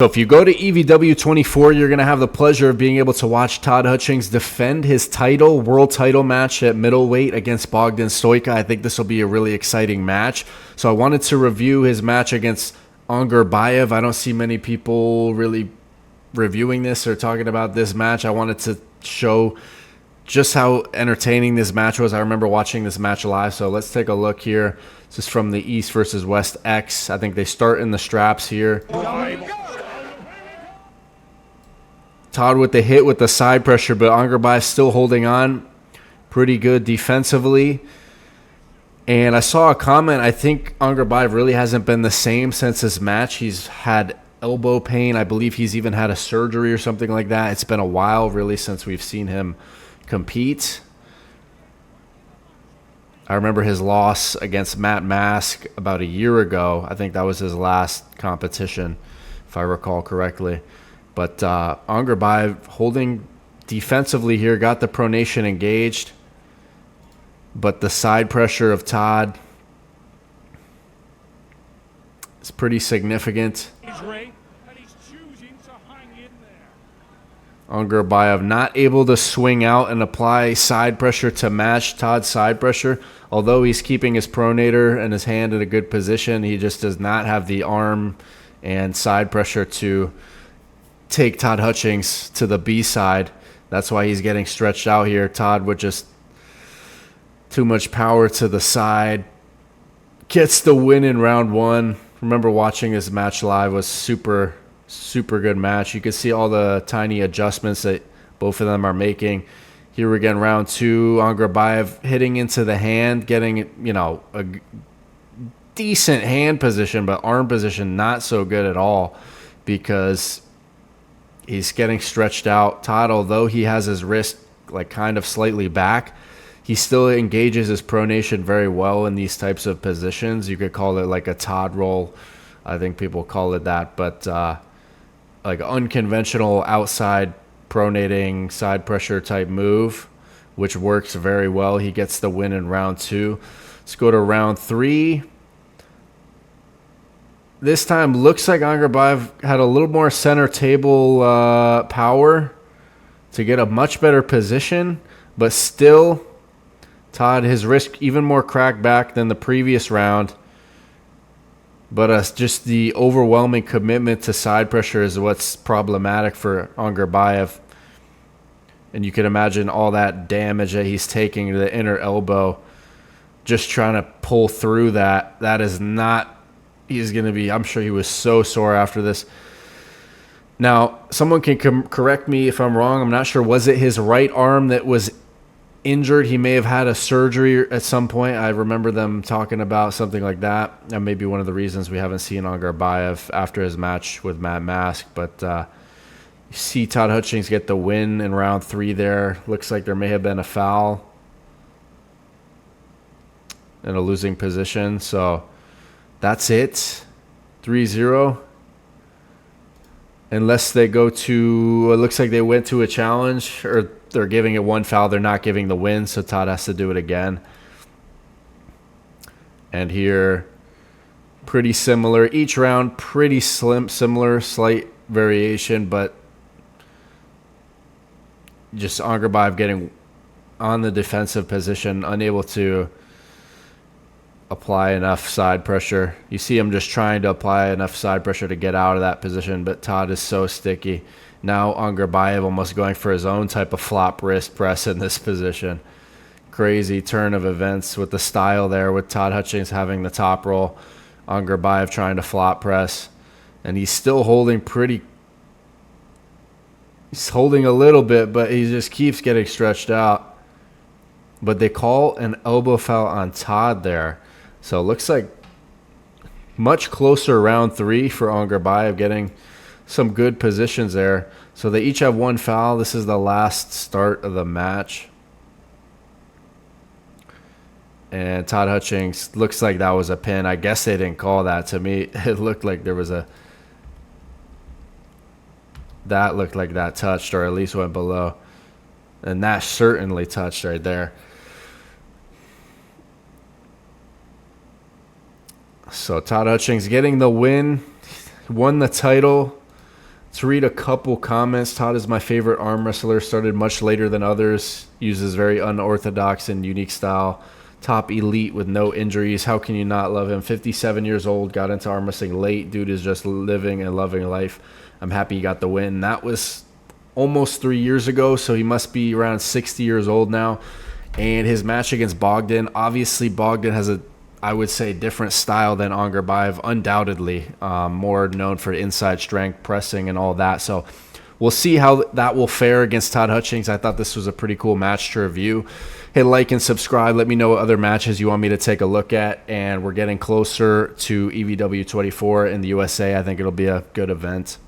So if you go to EVW 24, you're going to have the pleasure of being able to watch Todd Hutchings defend his world title match at middleweight against Bogdan Stoika. I think this will be a really exciting match. So I wanted to review his match against Angarbayev. I don't see many people really reviewing this or talking about this match. I wanted to show just how entertaining this match was. I remember watching this match live, so let's take a look here. This is from the East versus West X. I think they start in the straps here. Todd with the hit with the side pressure, but Angarbayev still holding on pretty good defensively. And I saw a comment, I think Angarbayev really hasn't been the same since this match. He's had elbow pain. I believe he's even had a surgery or something like that. It's been a while, really, since we've seen him compete. I remember his loss against Matt Mask about a year ago. I think that was his last competition, if I recall correctly. But Angarbayev holding defensively here, got the pronation engaged. But the side pressure of Todd is pretty significant. Angarbayev not able to swing out and apply side pressure to match Todd's side pressure. Although he's keeping his pronator and his hand in a good position, he just does not have the arm and side pressure to take Todd Hutchings to the B side. That's why he's getting stretched out here. Todd with just too much power to the side. Gets the win in round one. Remember watching this match live. Was super good match. You can see all the tiny adjustments that both of them are making. Here again, round two, Angarbayev hitting into the hand, getting, a decent hand position, but arm position not so good at all because he's getting stretched out. Todd, although he has his wrist like kind of slightly back, he still engages his pronation very well in these types of positions. You could call it like a Todd roll. I think people call it that, but like unconventional outside pronating side pressure type move, which works very well. He gets the win in round two. Let's go to round three. This time looks like Angarbayev had a little more center table power to get a much better position, but still Todd, his wrist even more cracked back than the previous round. But just the overwhelming commitment to side pressure is what's problematic for Angarbayev. And you can imagine all that damage that he's taking to the inner elbow, just trying to pull through that. That is not... He's going to be... I'm sure he was so sore after this. Now, someone can correct me if I'm wrong. I'm not sure. Was it his right arm that was injured? He may have had a surgery at some point. I remember them talking about something like that. That may be one of the reasons we haven't seen Angarbayev after his match with Matt Mask. But you see Todd Hutchings get the win in round three there. Looks like there may have been a foul in a losing position. So that's it. 3-0. Unless they go to... It looks like they went to a challenge, or they're giving it one foul. They're not giving the win, so Todd has to do it again. And here, pretty similar. Each round, pretty similar, slight variation, but just Angarbayev getting on the defensive position, unable to apply enough side pressure. You see him just trying to apply enough side pressure to get out of that position, but Todd is so sticky. Now Angarbayev almost going for his own type of flop wrist press in this position. Crazy turn of events with the style there, with Todd Hutchings having the top roll, Angarbayev trying to flop press, and he's still holding pretty... He's holding a little bit, but he just keeps getting stretched out. But they call an elbow foul on Todd there. So it looks like much closer round three for Angarbayev, getting some good positions there. So they each have one foul. This is the last start of the match. And Todd Hutchings, looks like that was a pin. I guess they didn't call that. To me, it looked like there was a... That looked like that touched, or at least went below. And that certainly touched right there. So Todd Hutchings getting the win, won the title To read a couple comments, Todd is my favorite arm wrestler. Started much later than others. Uses very unorthodox and unique style. Top elite with no injuries. How can you not love him? 57 years old. Got into arm wrestling late. Dude is just living and loving life. I'm happy he got the win. That was almost 3 years ago, so he must be around 60 years old now. And his match against Bogdan, obviously Bogdan has I would say, different style than Angarbayev, undoubtedly. More known for inside strength, pressing, and all that. So we'll see how that will fare against Todd Hutchings. I thought this was a pretty cool match to review. Hit like and subscribe. Let me know what other matches you want me to take a look at. And we're getting closer to EVW 24 in the USA. I think it'll be a good event.